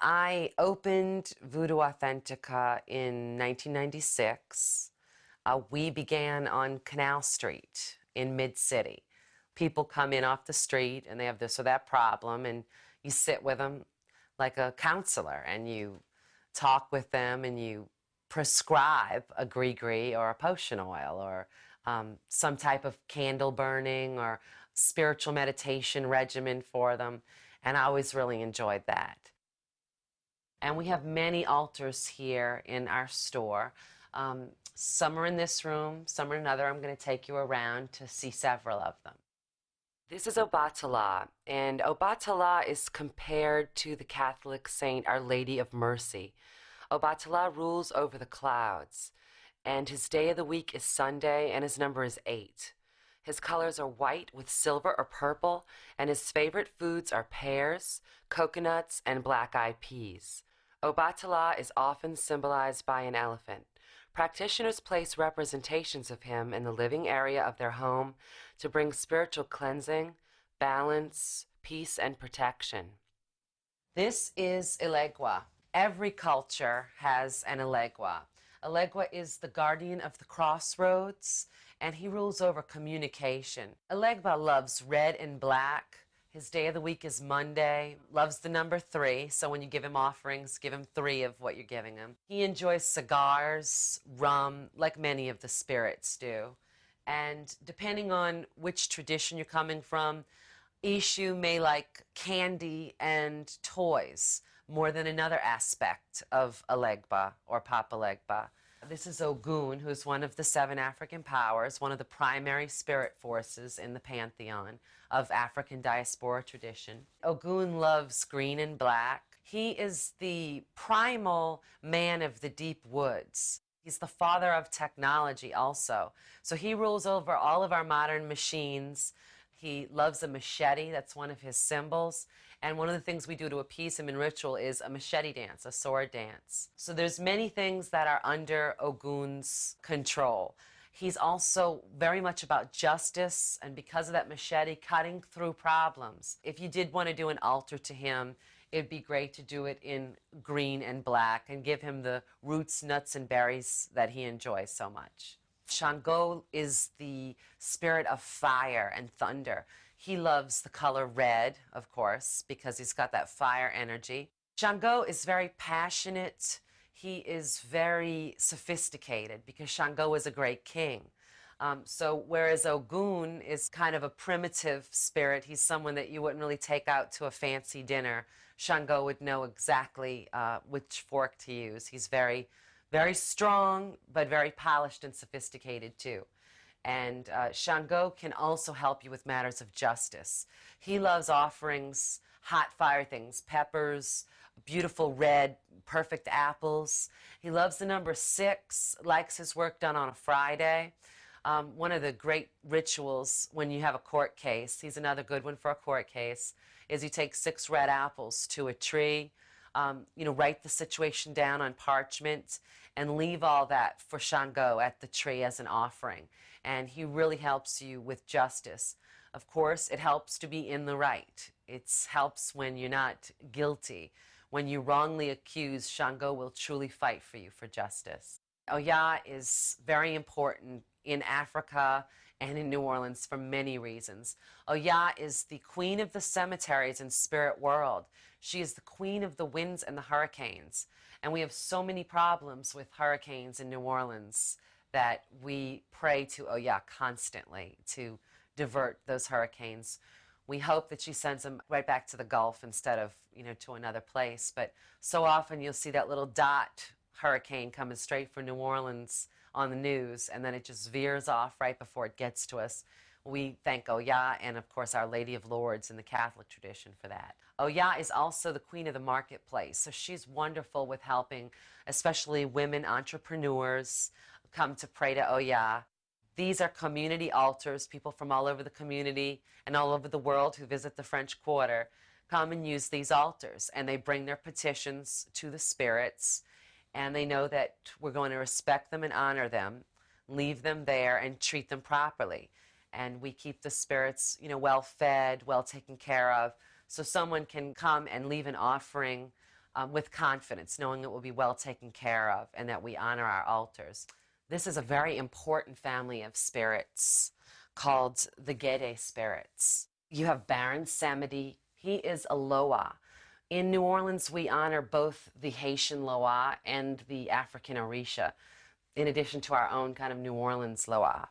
I opened Voodoo Authentica in 1996. We began on Canal Street in Mid-City. People come in off the street and they have this or that problem, and you sit with them like a counselor and you talk with them and you prescribe a gree-gree or a potion oil or some type of candle burning or spiritual meditation regimen for them. And I always really enjoyed that. And we have many altars here in our store. Some are in this room, some are in another. I'm going to take you around to see several of them. This is Obatala, and Obatala is compared to the Catholic saint Our Lady of Mercy. Obatala rules over the clouds, and his day of the week is Sunday, and his number is 8. His colors are white with silver or purple, and his favorite foods are pears, coconuts, and black-eyed peas. Obatala is often symbolized by an elephant. Practitioners place representations of him in the living area of their home to bring spiritual cleansing, balance, peace, and protection. This is Elegua. Every culture has an Elegua. Elegua is the guardian of the crossroads, and he rules over communication. Elegua loves red and black. His day of the week is Monday, loves the number 3, so when you give him offerings, give him 3 of what you're giving him. He enjoys cigars, rum, like many of the spirits do. And depending on which tradition you're coming from, Ishu may like candy and toys more than another aspect of Elegba or Papa Legba. This is Ogun, who's one of the 7 African powers, one of the primary spirit forces in the pantheon of African diaspora tradition. Ogun loves green and black. He is the primal man of the deep woods. He's the father of technology also. So he rules over all of our modern machines. He loves a machete. That's one of his symbols. And one of the things we do to appease him in ritual is a machete dance, a sword dance. So there's many things that are under Ogun's control. He's also very much about justice, and because of that machete, cutting through problems. If you did want to do an altar to him, it'd be great to do it in green and black and give him the roots, nuts, and berries that he enjoys so much. Shango is the spirit of fire and thunder. He loves the color red, of course, because he's got that fire energy. Shango is very passionate. He is very sophisticated because Shango is a great king. So whereas Ogun is kind of a primitive spirit, he's someone that you wouldn't really take out to a fancy dinner. Shango would know exactly which fork to use. He's very strong, but very polished and sophisticated too. And Shango can also help you with matters of justice. He loves offerings, hot fire things, peppers, beautiful red, perfect apples. He loves the number 6, likes his work done on a Friday. One of the great rituals when you have a court case, he's another good one for a court case, is you take 6 red apples to a tree, write the situation down on parchment and leave all that for Shango at the tree as an offering. And he really helps you with justice. Of course, it helps to be in the right. It helps when you're not guilty. When you wrongly accuse, Shango will truly fight for you for justice. Oya is very important in Africa and in New Orleans for many reasons. Oya is the queen of the cemeteries and spirit world. She is the queen of the winds and the hurricanes. And we have so many problems with hurricanes in New Orleans that we pray to Oya constantly to divert those hurricanes. We hope that she sends them right back to the Gulf instead of, to another place. But so often you'll see that little dot hurricane coming straight for New Orleans on the news, and then it just veers off right before it gets to us. We thank Oya and, of course, Our Lady of Lourdes in the Catholic tradition for that. Oya is also the queen of the marketplace, so she's wonderful with helping, especially women entrepreneurs come to pray to Oya. These are community altars. People from all over the community and all over the world who visit the French Quarter come and use these altars, and they bring their petitions to the spirits, and they know that we're going to respect them and honor them, leave them there, and treat them properly. And we keep the spirits, well fed, well taken care of. So someone can come and leave an offering with confidence, knowing it will be well taken care of and that we honor our altars. This is a very important family of spirits called the Gede spirits. You have Baron Samedi. He is a Loa. In New Orleans, we honor both the Haitian Loa and the African Orisha, in addition to our own kind of New Orleans Loa.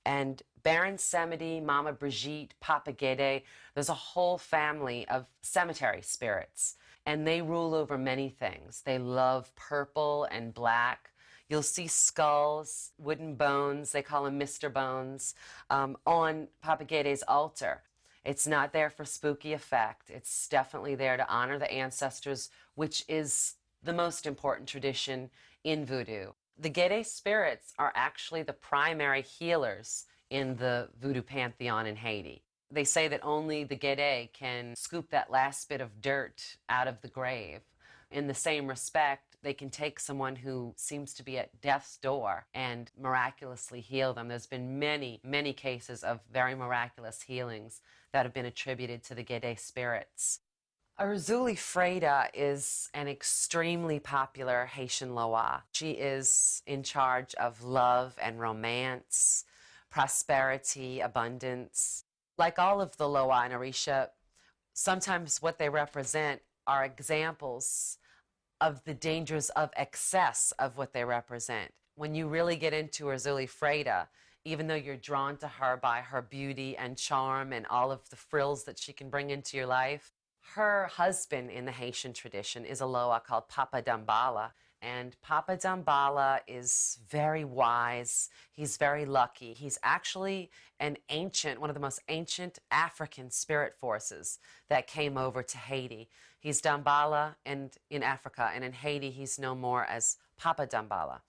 And Baron Samedi, Mama Brigitte, Papa Gede, there's a whole family of cemetery spirits, and they rule over many things. They love purple and black. You'll see skulls, wooden bones, they call them Mr. Bones, on Papa Gede's altar. It's not there for spooky effect. It's definitely there to honor the ancestors, which is the most important tradition in voodoo. The Gede spirits are actually the primary healers in the voodoo pantheon in Haiti. They say that only the Gede can scoop that last bit of dirt out of the grave. In the same respect, they can take someone who seems to be at death's door and miraculously heal them. There's been many, many cases of very miraculous healings that have been attributed to the Gede spirits. Urzuli Freda is an extremely popular Haitian Loa. She is in charge of love and romance, prosperity, abundance. Like all of the Loa and Orisha, sometimes what they represent are examples of the dangers of excess of what they represent. When you really get into Urzuli Freda, even though you're drawn to her by her beauty and charm and all of the frills that she can bring into your life, her husband in the Haitian tradition is a Loa called Papa Dambala, and Papa Dambala is very wise. He's very lucky. He's actually one of the most ancient African spirit forces that came over to Haiti. He's Dambala in Africa, and in Haiti he's known more as Papa Dambala.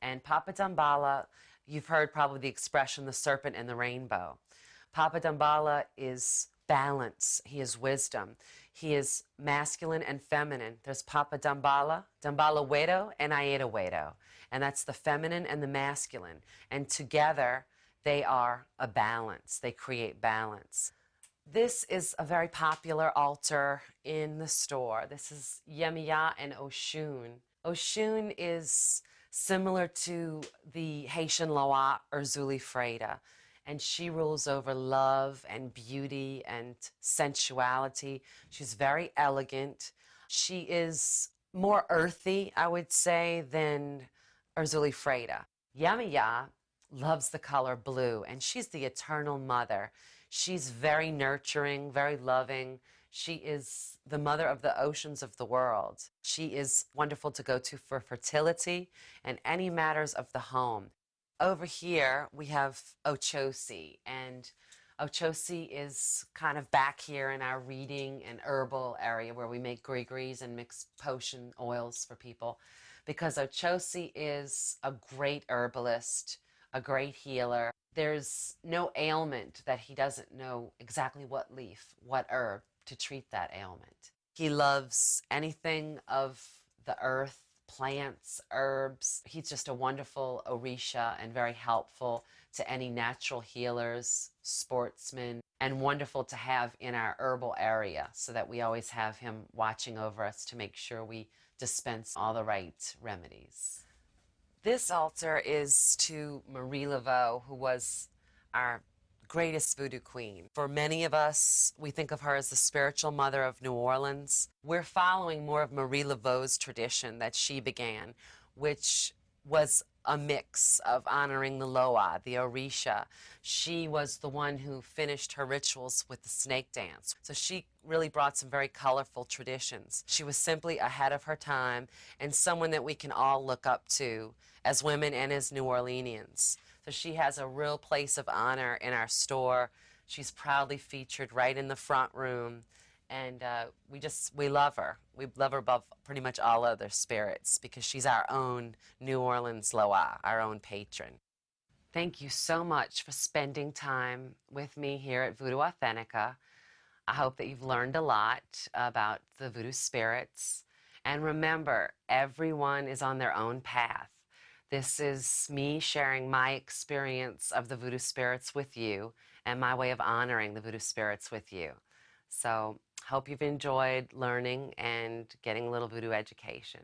And Papa Dambala, you've heard probably the expression, the serpent and the rainbow. Papa Dambala is balance. He is wisdom. He is masculine and feminine. There's Papa Dambala, Dambala Wedo, and Aida Wedo. And that's the feminine and the masculine. And together, they are a balance. They create balance. This is a very popular altar in the store. This is Yemiya and Oshun. Oshun is similar to the Haitian Loa Urzuli Freda, and she rules over love and beauty and sensuality. She's very elegant. She is more earthy, I would say, than Urzuli Freda. Yamiya loves the color blue, and she's the eternal mother. She's very nurturing, very loving. She is the mother of the oceans of the world. She is wonderful to go to for fertility and any matters of the home. Over here, we have Ochosi, and Ochosi is kind of back here in our reading and herbal area where we make gree-grees and mix potion oils for people, because Ochosi is a great herbalist, a great healer. There's no ailment that he doesn't know exactly what leaf, what herb to treat that ailment. He loves anything of the earth, plants, herbs. He's just a wonderful Orisha and very helpful to any natural healers, sportsmen, and wonderful to have in our herbal area so that we always have him watching over us to make sure we dispense all the right remedies. This altar is to Marie Laveau, who was our greatest voodoo queen. For many of us, we think of her as the spiritual mother of New Orleans. We're following more of Marie Laveau's tradition that she began, which was a mix of honoring the Loa, the Orisha. She was the one who finished her rituals with the snake dance. So she really brought some very colorful traditions. She was simply ahead of her time and someone that we can all look up to as women and as New Orleanians. So she has a real place of honor in our store. She's proudly featured right in the front room. And we love her. We love her above pretty much all other spirits because she's our own New Orleans Loa, our own patron. Thank you so much for spending time with me here at Voodoo Authentica. I hope that you've learned a lot about the voodoo spirits. And remember, everyone is on their own path. This is me sharing my experience of the voodoo spirits with you and my way of honoring the voodoo spirits with you. So Hope you've enjoyed learning and getting a little voodoo education.